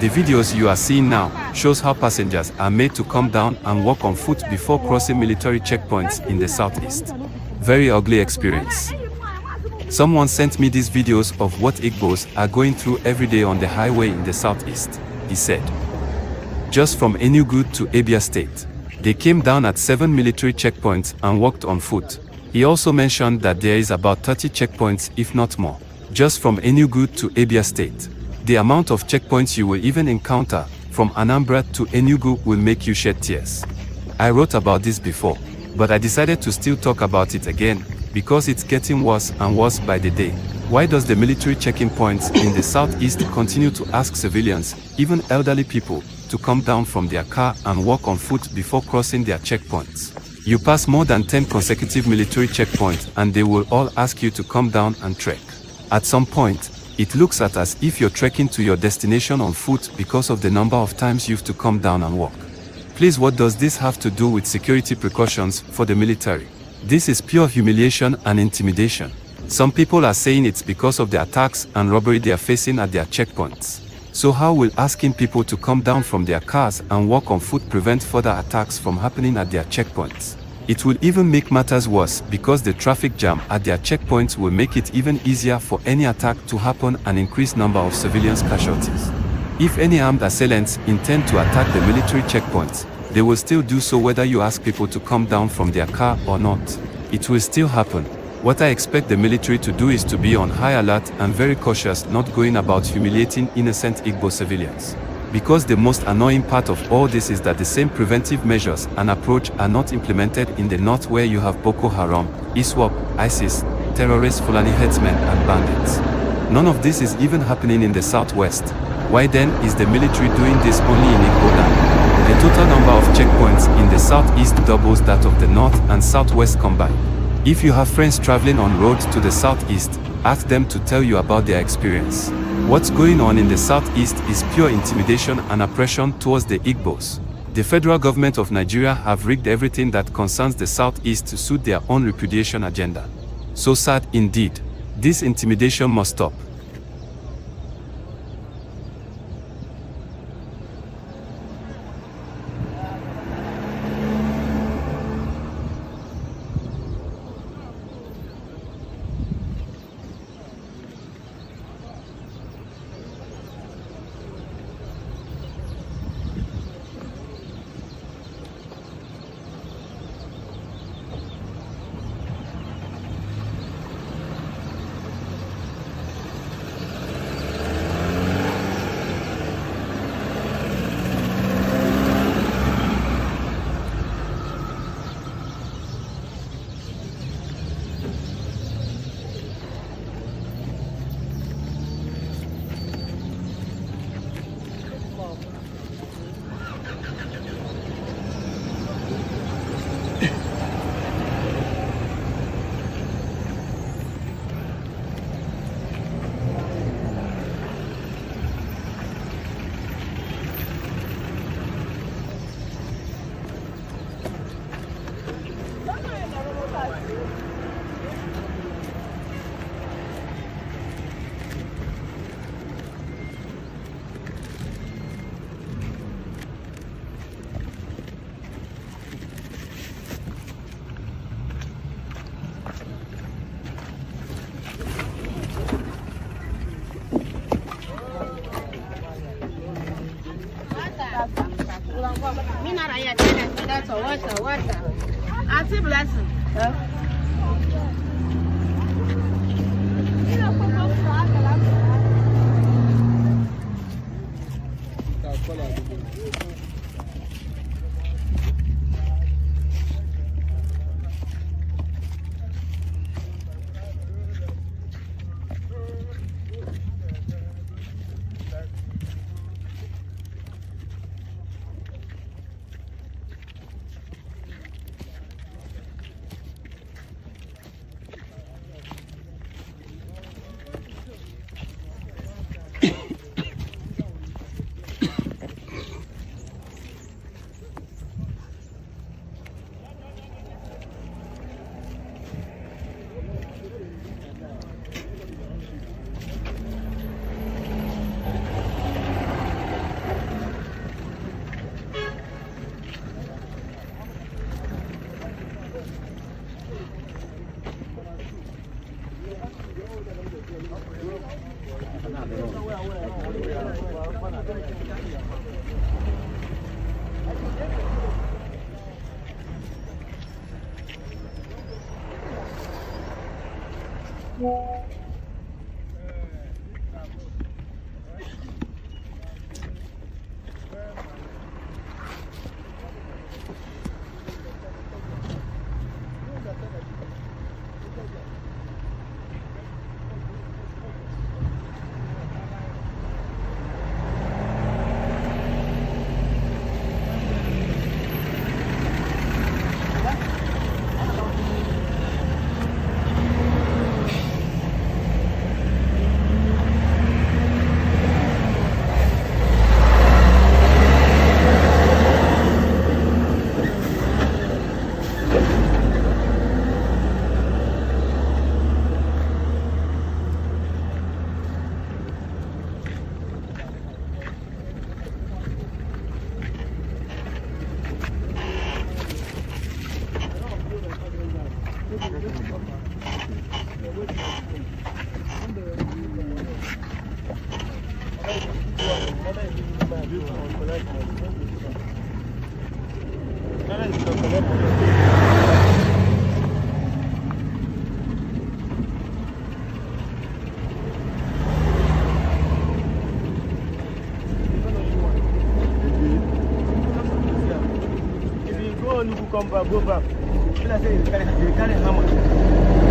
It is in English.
The videos you are seeing now shows how passengers are made to come down and walk on foot before crossing military checkpoints in the southeast. Very ugly experience. Someone sent me these videos of what Igbos are going through every day on the highway in the southeast, he said. Just from Enugu to Abia State, they came down at 7 military checkpoints and walked on foot. He also mentioned that there is about 30 checkpoints, if not more, just from Enugu to Abia State. The amount of checkpoints you will even encounter from Anambra to Enugu will make you shed tears. I wrote about this before, but I decided to still talk about it again, because it's getting worse and worse by the day. Why does the military checking points in the southeast continue to ask civilians, even elderly people, to come down from their car and walk on foot before crossing their checkpoints? You pass more than 10 consecutive military checkpoints and they will all ask you to come down and trek. At some point, it looks at as if you're trekking to your destination on foot because of the number of times you've to come down and walk. Please, what does this have to do with security precautions for the military? This is pure humiliation and intimidation. Some people are saying it's because of the attacks and robbery they are facing at their checkpoints. So how will asking people to come down from their cars and walk on foot prevent further attacks from happening at their checkpoints? It will even make matters worse because the traffic jam at their checkpoints will make it even easier for any attack to happen and increase number of civilians' casualties. If any armed assailants intend to attack the military checkpoints, they will still do so whether you ask people to come down from their car or not. It will still happen. What I expect the military to do is to be on high alert and very cautious, not going about humiliating innocent Igbo civilians. Because the most annoying part of all this is that the same preventive measures and approach are not implemented in the north, where you have Boko Haram, ISWAP, ISIS, terrorists, Fulani headsmen and bandits. None of this is even happening in the southwest. Why then is the military doing this only in Igbo land? The total number of checkpoints in the southeast doubles that of the north and southwest combined. If you have friends traveling on roads to the southeast, ask them to tell you about their experience. What's going on in the southeast is pure intimidation and oppression towards the Igbos. The federal government of Nigeria have rigged everything that concerns the southeast to suit their own repudiation agenda. So sad indeed. This intimidation must stop. Auntie Blessing. Come back, go back. I say you carry how much?